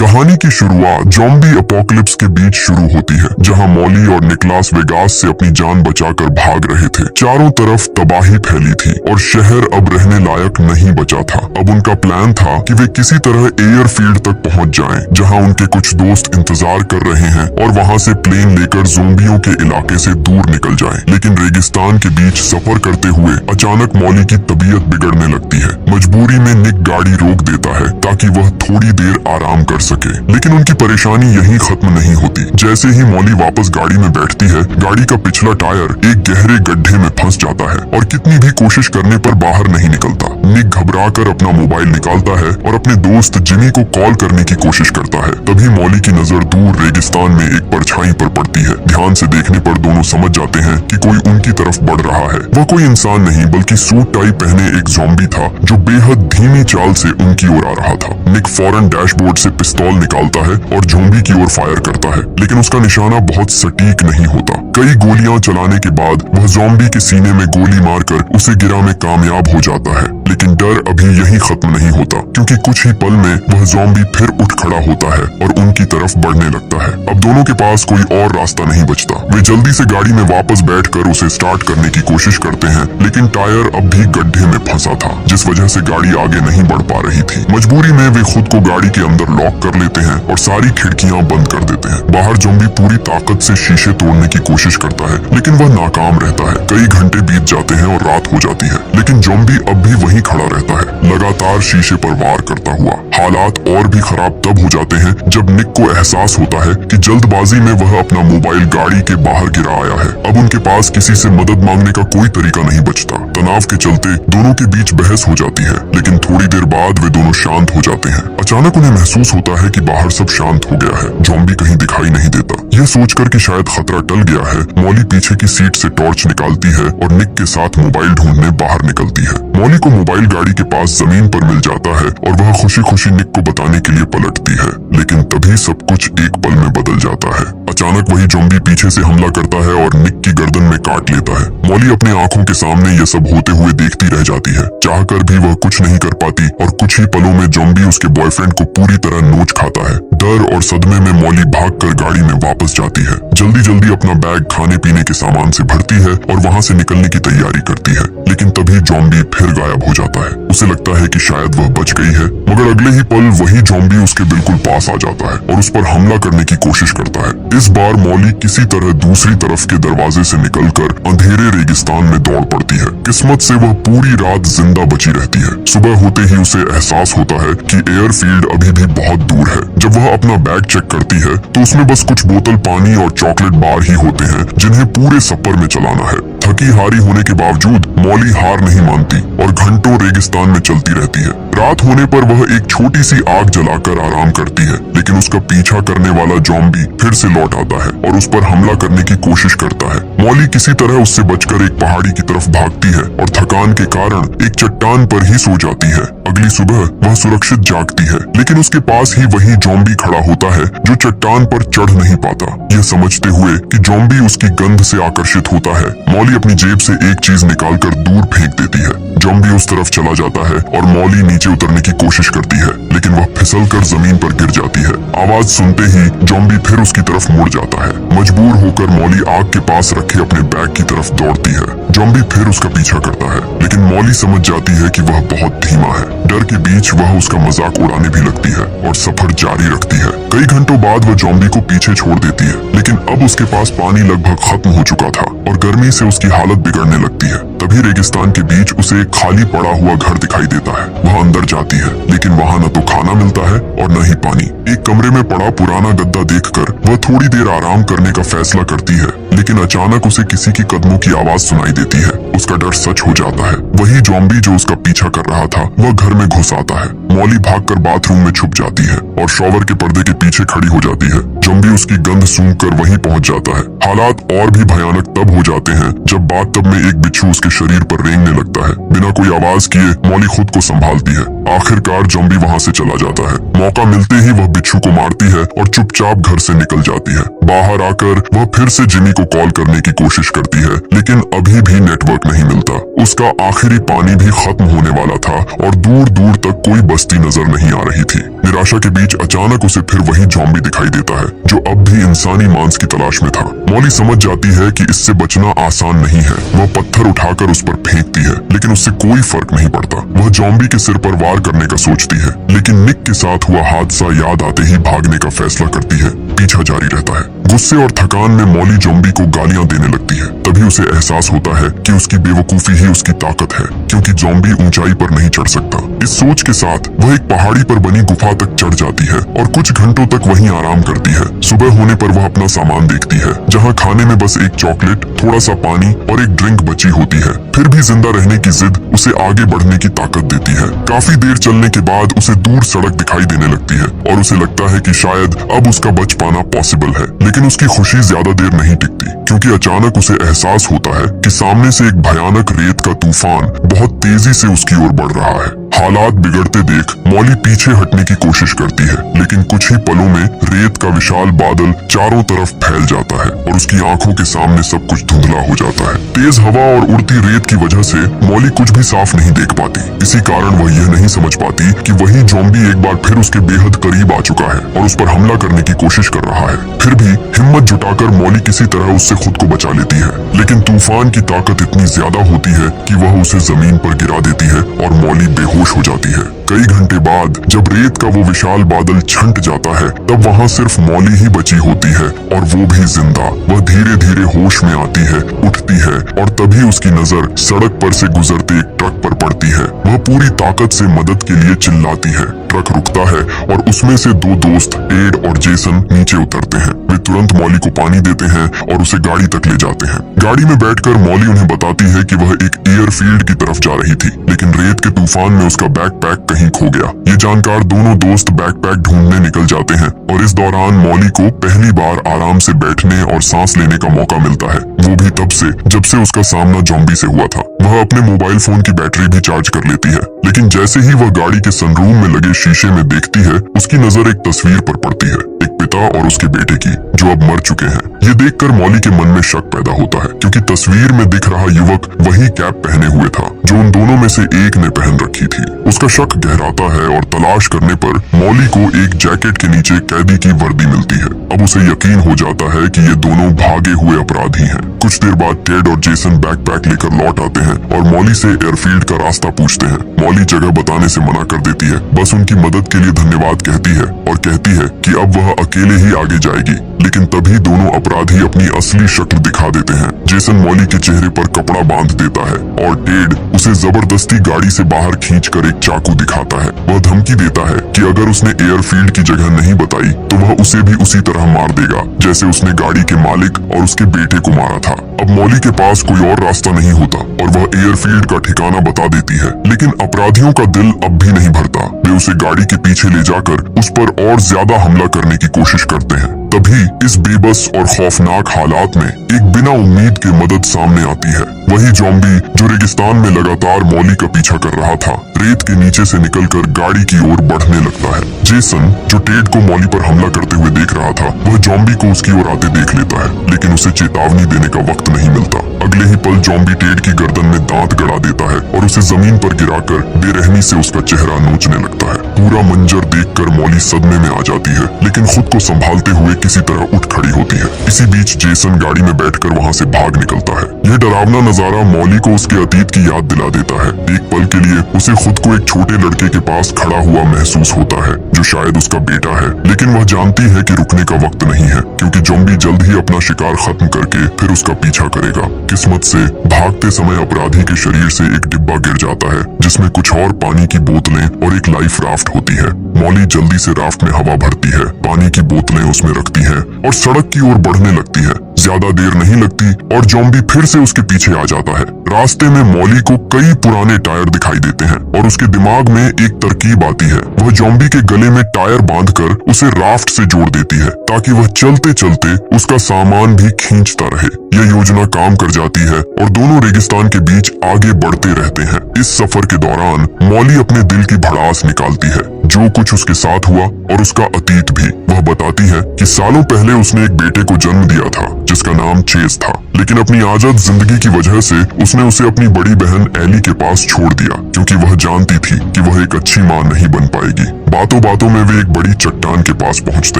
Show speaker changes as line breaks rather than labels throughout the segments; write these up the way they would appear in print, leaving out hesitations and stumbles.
कहानी की शुरुआत ज़ॉम्बी अपोकलिप्स के बीच शुरू होती है, जहां मॉली और निकलास वेगास से अपनी जान बचाकर भाग रहे थे। चारों तरफ तबाही फैली थी और शहर अब रहने लायक नहीं बचा था। अब उनका प्लान था कि वे किसी तरह एयरफील्ड तक पहुंच जाएं, जहां उनके कुछ दोस्त इंतजार कर रहे हैं और वहां से प्लेन लेकर ज़ॉम्बियों के इलाके से दूर निकल जाएं। लेकिन रेगिस्तान के बीच सफर करते हुए अचानक मॉली की तबीयत बिगड़ने लगती है। मजबूरी में निक गाड़ी रोक देता है ताकि वह थोड़ी देर आराम कर सके, लेकिन उनकी परेशानी यहीं खत्म नहीं होती। जैसे ही मॉली वापस गाड़ी में बैठती है, गाड़ी का पिछला टायर एक गहरे गड्ढे में फंस जाता है और कितनी भी कोशिश करने पर बाहर नहीं निकलता। निक घबराकर अपना मोबाइल निकालता है और अपने दोस्त जिमी को कॉल करने की कोशिश करता है। तभी मॉली की नजर दूर रेगिस्तान में एक परछाई पर पड़ती है। ध्यान से देखने पर दोनों समझ जाते हैं कि कोई उनकी तरफ बढ़ रहा है। वह कोई इंसान नहीं बल्कि सूट टाई पहने एक ज़ॉम्बी था जो बेहद धीमी चाल से उनकी ओर आ रहा था। निक फौरन डैशबोर्ड से पिस्तौल निकालता है और ज़ॉम्बी की ओर फायर करता है, लेकिन उसका निशाना बहुत सटीक नहीं होता। कई गोलियां चलाने के बाद वह ज़ॉम्बी के सीने में गोली मारकर उसे गिरा में कामयाब हो जाता है। लेकिन डर अभी यही खत्म नहीं होता, क्योंकि कुछ ही पल में वह ज़ॉम्बी फिर उठ खड़ा होता है और उनकी तरफ बढ़ने लगता है। अब दोनों के पास कोई और रास्ता नहीं बचता। वे जल्दी से गाड़ी में वापस बैठकर उसे स्टार्ट करने की कोशिश करते हैं, लेकिन टायर अब भी गड्ढे में फंसा था, जिस वजह से गाड़ी आगे नहीं बढ़ पा रही थी। मजबूरी में वे खुद को गाड़ी के अंदर लॉक कर लेते हैं और सारी खिड़कियां बंद कर देते हैं। बाहर ज़ॉम्बी पूरी ताकत से शीशे तोड़ने की कोशिश करता है, लेकिन वह नाकाम रहता है। कई घंटे बीत जाते हैं और रात हो जाती है, लेकिन ज़ॉम्बी अब भी वहीं खड़ा रहता है, लगातार शीशे पर वार करता हुआ। हालात और भी खराब तब हो जाते हैं जब निक को एहसास होता है कि जल्दबाजी में वह अपना मोबाइल गाड़ी के बाहर गिरा आया है। अब उनके पास किसी से मदद मांगने का कोई तरीका नहीं बचता। तनाव के चलते दोनों के बीच बहस हो जाती है, लेकिन थोड़ी देर बाद वे दोनों शांत हो जाते हैं। अचानक उन्हें महसूस होता है कि बाहर सब शांत हो गया है। ज़ॉम्बी कहीं दिखाई नहीं देता। यह सोचकर कि शायद खतरा टल गया है, मॉली पीछे की सीट से टॉर्च निकालती है और निक के साथ मोबाइल ढूंढने बाहर निकलती है। मॉली को मोबाइल गाड़ी के पास जमीन पर मिल जाता है और वह खुशी खुशी निक को बताने के लिए पलटती है, लेकिन तभी सब कुछ एक पल में बदल जाता है। अचानक वही ज़ॉम्बी पीछे से हमला करता है और निक की गर्दन में काट लेता है। मॉली अपने आंखों के सामने यह सब होते हुए देखती रह जाती है। चाहकर भी वह कुछ नहीं कर पाती और कुछ ही पलों में ज़ॉम्बी उसके बॉयफ्रेंड को पूरी तरह नोच खाता है। डर और सदमे में मॉली भागकर गाड़ी में वापस जाती है। जल्दी जल्दी अपना बैग खाने पीने के सामान से भरती है और वहां से निकलने की तैयारी करती है, लेकिन तभी ज़ॉम्बी फिर गायब हो जाता है। उसे लगता है कि शायद वह बच गई है, मगर अगले ही पल वही ज़ॉम्बी उसके बिल्कुल पास आ जाता है और उस पर हमला करने की कोशिश करता है। इस बार मॉली किसी तरह दूसरी तरफ के दरवाजे से निकलकर अंधेरे रेगिस्तान में दौड़ पड़ती है। किस्मत से वह पूरी रात जिंदा बची रहती है। सुबह होते ही उसे एहसास होता है कि एयरफील्ड अभी भी बहुत दूर है। जब वह अपना बैग चेक करती है तो उसमें बस कुछ बोतल पानी और चॉकलेट बार ही होते हैं, जिन्हें पूरे सफर में चलाना है। थकी हारी होने के बावजूद मॉली हार नहीं मानती और घंटों रेगिस्तान में चलती रहती है। रात होने पर वह एक छोटी सी आग जलाकर आराम करती है, लेकिन उसका पीछा करने वाला ज़ॉम्बी फिर से लौट आता है और उस पर हमला करने की कोशिश करता है। मॉली किसी तरह उससे बचकर एक पहाड़ी की तरफ भागती है और थकान के कारण एक चट्टान पर ही सो जाती है। अगली सुबह वह सुरक्षित जागती है, लेकिन उसके पास ही वही ज़ॉम्बी खड़ा होता है जो चट्टान पर चढ़ नहीं पाता। यह समझते हुए कि ज़ॉम्बी उसकी गंध से आकर्षित होता है, मॉली अपनी जेब से एक चीज निकालकर दूर फेंक देती है। ज़ॉम्बी उस तरफ चला जाता है और मॉली नीचे उतरने की कोशिश करती है, लेकिन वह फिसलकर जमीन पर गिर जाती है। आवाज सुनते ही ज़ॉम्बी फिर उसकी तरफ मुड़ जाता है। मजबूर होकर मॉली आग के पास रखे अपने बैग की तरफ दौड़ती है। ज़ॉम्बी फिर उसका पीछा करता है, लेकिन मॉली समझ जाती है कि वह बहुत धीमा है। डर के बीच वह उसका मजाक उड़ाने भी लगती है और सफर जारी रखती है। कई घंटों बाद वह ज़ॉम्बी को पीछे छोड़ देती है, लेकिन अब उसके पास पानी लगभग खत्म हो चुका था और गर्मी से उसकी हालत बिगड़ने लगती है। तभी रेगिस्तान के बीच उसे एक खाली पड़ा हुआ घर दिखाई देता है। वह अंदर जाती है, लेकिन वहाँ न तो खाना मिलता है और न ही पानी। एक कमरे में पड़ा पुराना गद्दा देखकर वह थोड़ी देर आराम करने का फैसला करती है, लेकिन अचानक उसे किसी की कदमों की आवाज सुनाई देती है। उसका डर सच हो जाता है। वही ज़ॉम्बी जो उसका पीछा कर रहा था वह घर में घुस आता है। मॉली भागकर बाथरूम में छुप जाती है और शॉवर के पर्दे के पीछे खड़ी हो जाती है। ज़ॉम्बी उसकी गंध सूंघकर वहीं पहुंच जाता है। हालात और भी भयानक तब हो जाते हैं जब बाथटब में एक बिच्छू उसके शरीर पर रेंगने लगता है। बिना कोई आवाज किए मॉली खुद को संभालती है। आखिरकार ज़ॉम्बी वहां से चला जाता है। मौका मिलते देखते ही वह बिच्छू को मारती है और चुपचाप घर से निकल जाती है। बाहर आकर वह फिर से जिमी को कॉल करने की कोशिश करती है, लेकिन अभी भी नेटवर्क नहीं मिलता। उसका आखिरी पानी भी खत्म होने वाला था और दूर दूर तक कोई बस्ती नजर नहीं आ रही थी। निराशा के बीच अचानक उसे फिर वही ज़ॉम्बी दिखाई देता है जो अब भी इंसानी मांस की तलाश में था। मॉली समझ जाती है कि इससे बचना आसान नहीं है। वह पत्थर उठाकर उस पर फेंकती है, लेकिन उससे कोई फर्क नहीं पड़ता। वह ज़ॉम्बी के सिर पर वार करने का सोचती है, लेकिन निक के साथ हुआ हादसा याद आते ही भागने का फैसला करती है। पीछा जारी रहता है। गुस्से और थकान में मॉली ज़ॉम्बी को गालियां देने लगती है। तभी उसे एहसास होता है कि उसकी बेवकूफी ही उसकी ताकत है, क्योंकि ज़ॉम्बी ऊंचाई पर नहीं चढ़ सकता। इस सोच के साथ वह एक पहाड़ी पर बनी गुफा तक चढ़ जाती है और कुछ घंटों तक वहीं आराम करती है। सुबह होने पर वह अपना सामान देखती है, जहाँ खाने में बस एक चॉकलेट, थोड़ा सा पानी और एक ड्रिंक बची होती है। फिर भी जिंदा रहने की जिद उसे आगे बढ़ने की ताकत देती है। काफी देर चलने के बाद उसे दूर सड़क दिखाई देने लगती है और उसे लगता है कि शायद अब उसका बच पाना पॉसिबल है। लेकिन उसकी खुशी ज्यादा देर नहीं टिकती, क्योंकि अचानक उसे एहसास होता है कि सामने से एक भयानक रेत का तूफान बहुत तेजी से उसकी ओर बढ़ रहा है। हालात बिगड़ते देख मॉली पीछे हटने की कोशिश करती है, लेकिन कुछ ही पलों में रेत का विशाल बादल चारों तरफ फैल जाता है और उसकी आंखों के सामने सब कुछ धुंधला हो जाता है। तेज हवा और उड़ती रेत की वजह से मॉली कुछ भी साफ नहीं देख पाती। इसी कारण वह यह नहीं समझ पाती कि वही ज़ॉम्बी एक बार फिर उसके बेहद करीब आ चुका है और उस पर हमला करने की कोशिश कर रहा है। फिर भी हिम्मत जुटाकर मॉली किसी तरह उससे खुद को बचा लेती है, लेकिन तूफान की ताकत इतनी ज्यादा होती है कि वह उसे जमीन पर गिरा देती है और मॉली बेहोश हो जाती है। कई घंटे बाद जब रेत का वो विशाल बादल छंट जाता है, तब वहाँ सिर्फ मॉली ही बची होती है और वो भी जिंदा। वह धीरे धीरे होश में आती है, उठती है और तभी उसकी नजर सड़क पर से गुजरते एक ट्रक पर पड़ती है। वह पूरी ताकत से मदद के लिए चिल्लाती है। ट्रक रुकता है और उसमें से दो दोस्त टेड और जेसन नीचे उतरते हैं। वे तुरंत मॉली को पानी देते हैं और उसे गाड़ी तक ले जाते हैं। गाड़ी में बैठकर मॉली उन्हें बताती है कि वह एक एयरफील्ड की तरफ जा रही थी, लेकिन रेत के तूफान में उसका बैकपैक कहीं खो गया। ये जानकर दोनों दोस्त बैकपैक ढूंढने निकल जाते हैं और इस दौरान मॉली को पहली बार आराम से बैठने और सांस लेने का मौका मिलता है, वो भी तब से जब से उसका सामना ज़ॉम्बी से हुआ था। वह अपने मोबाइल फोन की बैटरी भी चार्ज कर लेती है, लेकिन जैसे ही वह गाड़ी के सनरूम में लगे शीशे में देखती है, उसकी नजर एक तस्वीर पर पड़ती है, एक पिता और उसके बेटे की, जो अब मर चुके हैं। ये देखकर मॉली के मन में शक पैदा होता है, क्योंकि तस्वीर में दिख रहा युवक वही कैप पहने हुए था जो उन दोनों में से एक ने पहन रखी थी। उसका शक गहराता है और तलाश करने पर मॉली को एक जैकेट के नीचे कैदी की वर्दी मिलती है। अब उसे यकीन हो जाता है कि ये दोनों भागे हुए अपराधी हैं। कुछ देर बाद टेड और जेसन बैकपैक लेकर लौट आते हैं और मॉली से एयरफील्ड का रास्ता पूछते हैं। मॉली जगह बताने से मना कर देती है, बस उनकी मदद के लिए धन्यवाद कहती है और कहती है कि अब वह अकेले ही आगे जाएगी। लेकिन तभी दोनों अपराधी अपनी असली शक्ल दिखा देते हैं। जेसन मॉली के चेहरे पर कपड़ा बांध देता है और टेड उसे जबरदस्ती गाड़ी से बाहर खींचकर एक चाकू दिखाता है। वह धमकी देता है कि अगर उसने एयरफील्ड की जगह नहीं बताई तो वह उसे भी उसी तरह मार देगा, जैसे उसने गाड़ी के मालिक और उसके बेटे को मारा था। अब मॉली के पास कोई और रास्ता नहीं होता और वह एयरफील्ड का ठिकाना बता देती है, लेकिन अपराधियों का दिल अब भी नहीं भरता। वे उसे गाड़ी के पीछे ले जाकर उस पर और ज्यादा हमला करने की कोशिश करते हैं। तभी इस बेबस और खौफनाक हालात में एक बिना उम्मीद के मदद सामने आती है। वही ज़ॉम्बी जो रेगिस्तान में लगातार मॉली का पीछा कर रहा था, रेत के नीचे से निकलकर गाड़ी की ओर बढ़ने लगता है। जेसन, जो टेड को मॉली पर हमला करते हुए देख रहा था, वह ज़ॉम्बी को उसकी ओर आते देख लेता है, लेकिन उसे चेतावनी देने का वक्त नहीं मिलता। अगले ही पल ज़ॉम्बी टेड की गर्दन में दांत गड़ा देता है और उसे जमीन पर गिराकर बेरहमी से उसका चेहरा नोचने लगता है। पूरा मंजर देखकर मॉली सदमे में आ जाती है, लेकिन खुद को संभालते हुए किसी तरह उठ खड़ी होती है। इसी बीच जेसन गाड़ी में बैठकर वहाँ से भाग निकलता है। यह डरावना नजारा मॉली को उसके अतीत की याद दिला देता है। एक पल के लिए उसे खुद को एक छोटे लड़के के पास खड़ा हुआ महसूस होता है, जो शायद उसका बेटा है, लेकिन वह जानती है कि रुकने का वक्त नहीं है, क्योंकि ज़ॉम्बी जल्द ही अपना शिकार खत्म करके फिर उसका पीछा करेगा। किस्मत से भागते समय अपराधी के शरीर से एक डिब्बा गिर जाता है, जिसमें कुछ और पानी की बोतलें और एक लाइफ राफ्ट होती है। मॉली जल्दी से राफ्ट में हवा भरती है, पानी की बोतलें उसमें रखती है और सड़क की ओर बढ़ने लगती है। ज्यादा देर नहीं लगती और ज़ॉम्बी फिर से उसके पीछे आ जाता है। रास्ते में मॉली को कई पुराने टायर दिखाई देते हैं और उसके दिमाग में एक तरकीब आती है। वह ज़ॉम्बी के गले में टायर बांधकर उसे राफ्ट से जोड़ देती है ताकि वह चलते चलते उसका सामान भी खींचता रहे। यह योजना काम कर जाती है और दोनों रेगिस्तान के बीच आगे बढ़ते रहते हैं। इस सफर के दौरान मॉली अपने दिल की भड़ास निकालती है, जो कुछ उसके साथ हुआ और उसका अतीत भी। वह बताती है कि सालों पहले उसने एक बेटे को जन्म दिया था जिसका नाम चेस था, लेकिन अपनी आजाद जिंदगी की वजह से उसने उसे अपनी बड़ी बहन एली के पास छोड़ दिया, क्योंकि वह जानती थी कि वह एक अच्छी माँ नहीं बन पाएगी। बातों बातों में वे एक बड़ी चट्टान के पास पहुंचते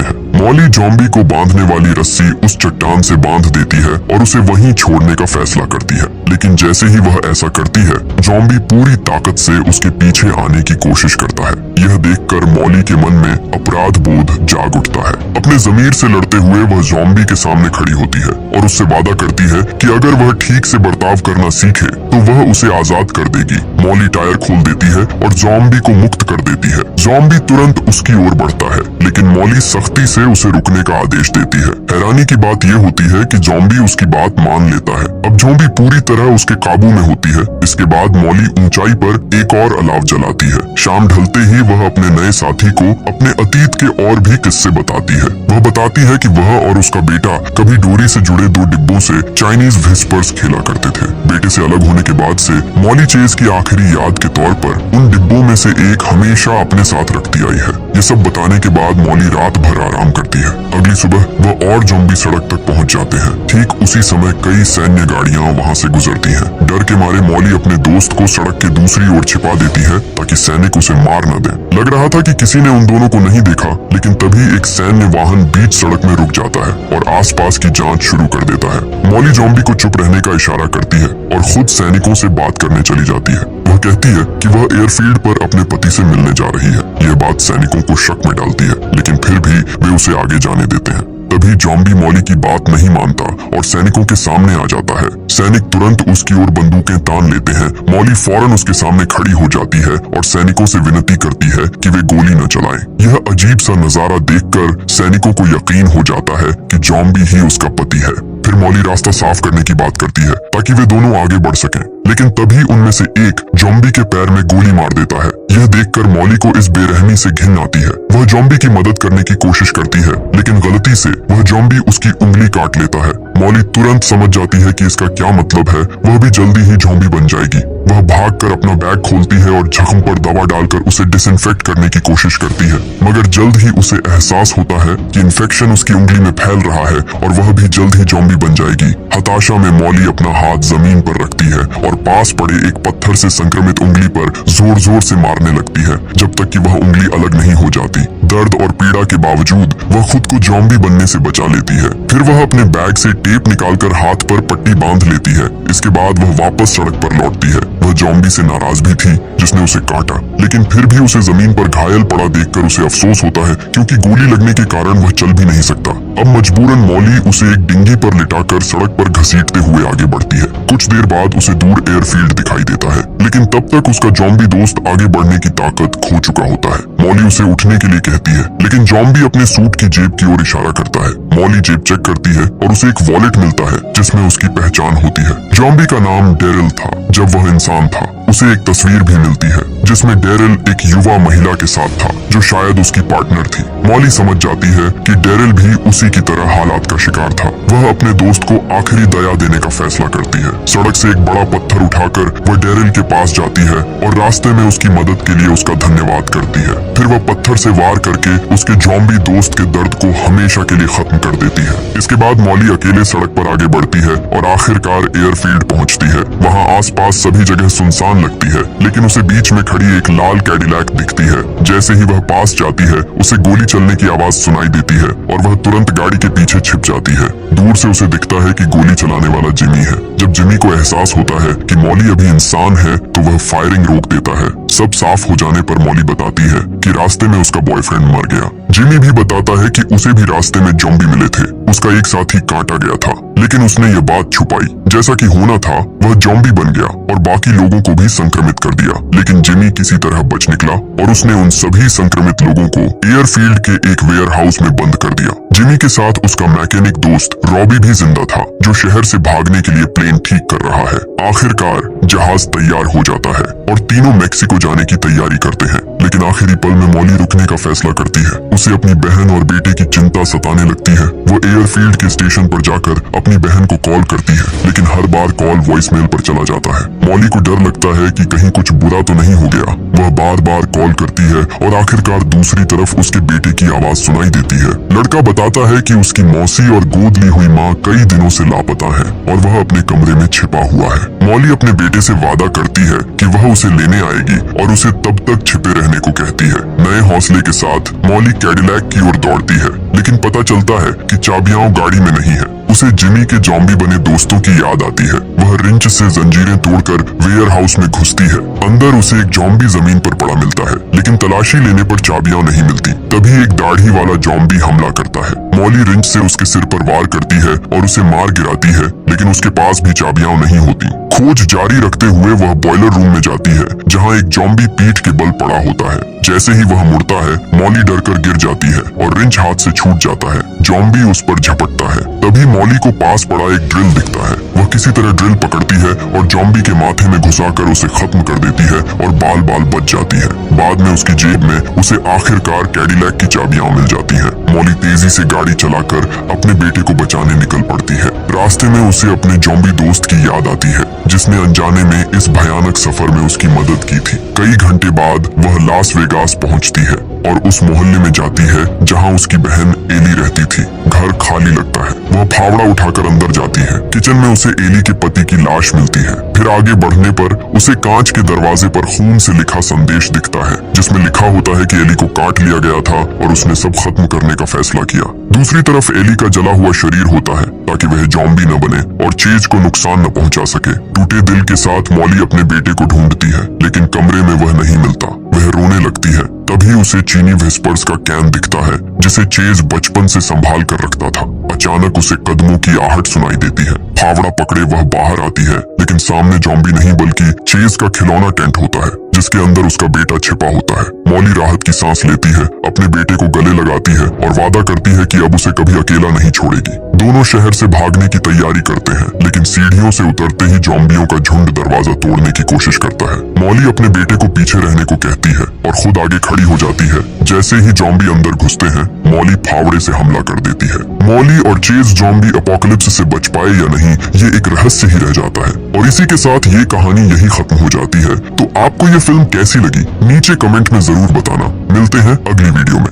हैं। मॉली जॉम्बी को बांधने वाली रस्सी उस चट्टान से बांध देती है और उसे वहीं छोड़ने का फैसला करती है, लेकिन जैसे ही वह ऐसा करती है, जॉम्बी पूरी ताकत से उसके पीछे आने की कोशिश करता है। यह देखकर मॉली के मन में अपराध बोध जाग उठता है। अपने जमीर से लड़ते हुए वह जॉम्बी के सामने खड़ी होती है और उससे वादा करती है कि अगर वह ठीक से बर्ताव करना सीखे तो वह उसे आजाद कर देगी। मॉली टायर खोल देती है और जॉम्बी को मुक्त कर देती है। जॉम्बी तुरंत उसकी ओर बढ़ता है, लेकिन मॉली सख्ती से उसे रुकने का आदेश देती है। हैरानी की बात यह होती है कि जॉम्बी उसकी बात मान लेता है। अब जॉम्बी पूरी तरह उसके काबू में होती है। इसके बाद मॉली ऊंचाई पर एक और अलाव जलाती है। शाम ढलते ही वह अपने नए साथी को अपने अतीत के और भी किस्से बताती है। वह बताती है कि वह और उसका बेटा कभी डोरी से जुड़े 2 डिब्बों से चाइनीज व्हिस्पर्स खेला करते थे। बेटे से अलग होने के बाद से मॉली चेस की आखिरी याद के तौर पर उन डिब्बों में से एक हमेशा अपने साथ रखती आई है। ये सब बताने के बाद मॉली रात भर आराम करती है। अगली सुबह वह और जॉम्बी सड़क तक पहुंच जाते हैं। ठीक उसी समय कई सैन्य गाड़ियां वहां से गुजरती हैं। डर के मारे मॉली अपने दोस्त को सड़क के दूसरी ओर छिपा देती है ताकि सैनिक उसे मार न दें। लग रहा था कि किसी ने उन दोनों को नहीं देखा, लेकिन तभी एक सैन्य वाहन बीच सड़क में रुक जाता है और आसपास की जांच शुरू कर देता है। मॉली जॉम्बी को चुप रहने का इशारा करती है और खुद सैनिकों से बात करने चली जाती है। वह कहती है कि वह एयरफील्ड पर अपने पति से मिलने जा रही है। यह बात सैनिकों को शक में डालती है, लेकिन फिर भी वे उसे आगे जाने देते हैं। तभी जॉम्बी मॉली की बात नहीं मानता और सैनिकों के सामने आ जाता है। सैनिक तुरंत उसकी ओर बंदूकें तान लेते हैं। मॉली फौरन उसके सामने खड़ी हो जाती है और सैनिकों से विनती करती है कि वे गोली न चलाएं। यह अजीब सा नजारा देखकर सैनिकों को यकीन हो जाता है कि जॉम्बी ही उसका पति है। फिर मॉली रास्ता साफ करने की बात करती है ताकि वे दोनों आगे बढ़ सकें, लेकिन तभी उनमें से एक जॉम्बी के पैर में गोली मार देता है। यह देखकर मॉली को इस बेरहमी से घिन आती है। वह जॉम्बी की मदद करने की कोशिश करती है, लेकिन गलती से वह जॉम्बी उसकी उंगली काट लेता है। मॉली तुरंत समझ जाती है कि इसका क्या मतलब है। वह भी जल्दी ही जॉम्बी बन जाएगी। वह भागकर अपना बैग खोलती है और जख्म पर दवा डालकर उसे डिसइंफेक्ट करने की कोशिश करती है, मगर जल्द ही उसे एहसास होता है कि इन्फेक्शन उसकी उंगली में फैल रहा है और वह भी जल्द ही जॉम्बी बन जाएगी। हताशा में मॉली अपना हाथ जमीन पर रखती है और पास पड़े एक पत्थर से संक्रमित उंगली पर जोर जोर से मारने लगती है, जब तक कि वह उंगली अलग नहीं हो जाती। दर्द और पीड़ा के बावजूद वह खुद को जॉम्बी बनने से बचा लेती है। फिर वह अपने बैग से टेप निकालकर हाथ पर पट्टी बांध लेती है। इसके बाद वह वापस सड़क पर लौटती है। वह जॉम्बी से नाराज भी थी जिसने उसे काटा, लेकिन फिर भी उसे जमीन पर घायल पड़ा देखकर उसे अफसोस होता है, क्योंकि गोली लगने के कारण वह चल भी नहीं सकता। अब मजबूरन मॉली उसे एक डिंगी पर लिटाकर सड़क पर घसीटते हुए आगे बढ़ती है। कुछ देर बाद उसे दूर एयरफील्ड दिखाई देता है, लेकिन तब तक उसका जॉम्बी दोस्त आगे बढ़ने की ताकत खो चुका होता है। मॉली उसे उठने के लिए कहती है, लेकिन जॉम्बी अपने सूट की जेब की ओर इशारा करता है। मॉली जेब चेक करती है और उसे एक वॉलेट मिलता है जिसमें उसकी पहचान होती है। जॉम्बी का नाम डेरिल था। जब वह इंसान था, उसे एक तस्वीर भी मिलती है जिसमें डेरिल एक युवा महिला के साथ था जो शायद उसकी पार्टनर थी। मॉली समझ जाती है कि डेरिल भी उसी की तरह हालात का शिकार था। वह अपने दोस्त को आखिरी दया देने का फैसला करती है। सड़क से एक बड़ा पत्थर उठाकर वह डेरिल के पास जाती है और रास्ते में उसकी मदद के लिए उसका धन्यवाद करती है। फिर वह पत्थर से वार करके उसके जॉम्बी दोस्त के दर्द को हमेशा के लिए खत्म कर देती है। इसके बाद मॉली अकेले सड़क पर आगे बढ़ती है और आखिरकार एयरफील्ड पहुंचती है। वहाँ आसपास सभी जगह सुनसान लगती है, लेकिन उसे बीच में खड़ी एक लाल कैडिलैक दिखती है। जैसे ही वह पास जाती है, उसे गोली चलने की आवाज सुनाई देती है और वह तुरंत गाड़ी के पीछे छिप जाती है। दूर से उसे दिखता है कि गोली चलाने वाला जिमी है। जब जिमी को एहसास होता है कि मॉली अभी इंसान है, तो वह फायरिंग रोक देता है। सब साफ हो जाने पर मॉली बताती है कि रास्ते में उसका बॉयफ्रेंड मर गया। जिमी भी बताता है कि उसे भी रास्ते में जॉम्बी मिले थे। उसका एक साथी काटा गया था, लेकिन उसने ये बात छुपाई। जैसा कि होना था, वह जॉम्बी बन गया और बाकी लोगों को भी संक्रमित कर दिया। लेकिन जिमी किसी तरह बच निकला और उसने उन सभी संक्रमित लोगों को एयरफील्ड के एक वेयर हाउस में बंद कर दिया। जिमी के साथ उसका मैकेनिक दोस्त रॉबी भी जिंदा था, जो शहर से भागने के लिए प्लेन ठीक कर रहा है। आखिरकार जहाज तैयार हो जाता है और तीनों मेक्सिको जाने की तैयारी करते हैं। लेकिन आखिरी पल में मॉली रुकने का फैसला करती है। उसे अपनी बहन और बेटे की चिंता सताने लगती है। वो एयरफील्ड के स्टेशन पर जाकर अपनी बहन को कॉल करती है, लेकिन हर बार कॉल वॉइसमेल पर चला जाता है। मॉली को डर लगता है कि कहीं कुछ बुरा तो नहीं हो गया। वह बार बार कॉल करती है और आखिरकार दूसरी तरफ उसके बेटे की आवाज सुनाई देती है। लड़का बताता है कि उसकी मौसी और गोद ली हुई माँ कई दिनों से लापता है और वह अपने कमरे में छिपा हुआ है। मॉली अपने बेटे से वादा करती है कि वह उसे लेने आएगी और उसे तब तक छिपे रहने को कहती है। नए हौसले के साथ मॉली कैडिलैक की ओर दौड़ती है, लेकिन पता चलता है कि चाबियां गाड़ी में नहीं है। उसे जिमी के जॉम्बी बने दोस्तों की याद आती है। वह रिंच से जंजीरें तोड़कर वेयर हाउस में घुसती है। अंदर उसे एक जॉम्बी जमीन पर पड़ा मिलता है, लेकिन तलाशी लेने पर चाबियां नहीं मिलती। तभी एक दाढ़ी वाला जॉम्बी हमला करता है। मॉली रिंच से उसके सिर पर वार करती है और उसे मार गिराती है, लेकिन उसके पास भी चाबियां नहीं होती। खोज जारी रखते हुए वह बॉयलर रूम में जाती है, जहां एक जॉम्बी पीठ के बल पड़ा होता है। जैसे ही वह मुड़ता है, मॉली डरकर गिर जाती है और रिंच हाथ से छूट जाता है। जॉम्बी उस पर झपटता है। तभी मॉली को पास पड़ा एक ड्रिल दिखता है। वह किसी तरह ड्रिल पकड़ती है और जॉम्बी के माथे में घुसाकर उसे खत्म कर देती है और बाल बाल बच जाती है। बाद में उसकी जेब में उसे आखिरकार कैडिलैक की चाबियां मिल जाती हैं। मॉली तेजी से गाड़ी चलाकर अपने बेटे को बचाने निकल पड़ती है। रास्ते में उसे अपने जॉम्बी दोस्त की याद आती है, जिसने अनजाने में इस भयानक सफर में उसकी मदद की थी। कई घंटे बाद वह लास वेगास पहुंचती है और उस मोहल्ले में जाती है जहां उसकी बहन एली रहती थी। घर खाली लगता है। वह फावड़ा उठाकर अंदर जाती है। किचन में उसे एली के पति की लाश मिलती है। फिर आगे बढ़ने पर उसे कांच के दरवाजे पर खून से लिखा संदेश दिखता है, जिसमें लिखा होता है कि एली को काट लिया गया था और उसने सब खत्म करने का फैसला किया। दूसरी तरफ एली का जला हुआ शरीर होता है ताकि वह जॉम्बी न बने और चेज को नुकसान न पहुंचा सके। टूटे दिल के साथ मॉली अपने बेटे को ढूंढती है, लेकिन कमरे में वह नहीं मिलता। वह रोने लगती है। तभी उसे चीनी विस्पर्स का कैन दिखता है, जिसे चेज बचपन से संभाल कर रखता था। अचानक उसे कदमों की आहट सुनाई देती है। फावड़ा पकड़े वह बाहर आती है, लेकिन सामने जॉम्बी नहीं बल्कि चेज का खिलौना टेंट होता है, जिसके अंदर उसका बेटा छिपा होता है। मॉली राहत की सांस लेती है, अपने बेटे को गले लगाती है और वादा करती है कि अब उसे कभी अकेला नहीं छोड़ेगी। दोनों शहर से भागने की तैयारी करते हैं, लेकिन सीढ़ियों से उतरते ही जॉम्बियों का झुंड दरवाजा तोड़ने की कोशिश करता है। मॉली अपने बेटे को पीछे रहने को कहती है और खुद आगे खड़ी हो जाती है। जैसे ही जॉम्बी अंदर घुसते हैं, मॉली फावड़े से हमला कर देती है। मॉली और चेज जॉम्बी अपोकलिप्स से बच पाए या नहीं, ये एक रहस्य ही रह जाता है। और इसी के साथ ये कहानी यही खत्म हो जाती है। तो आपको ये फिल्म कैसी लगी, नीचे कमेंट में जरूर बताना। मिलते हैं अगली वीडियो में।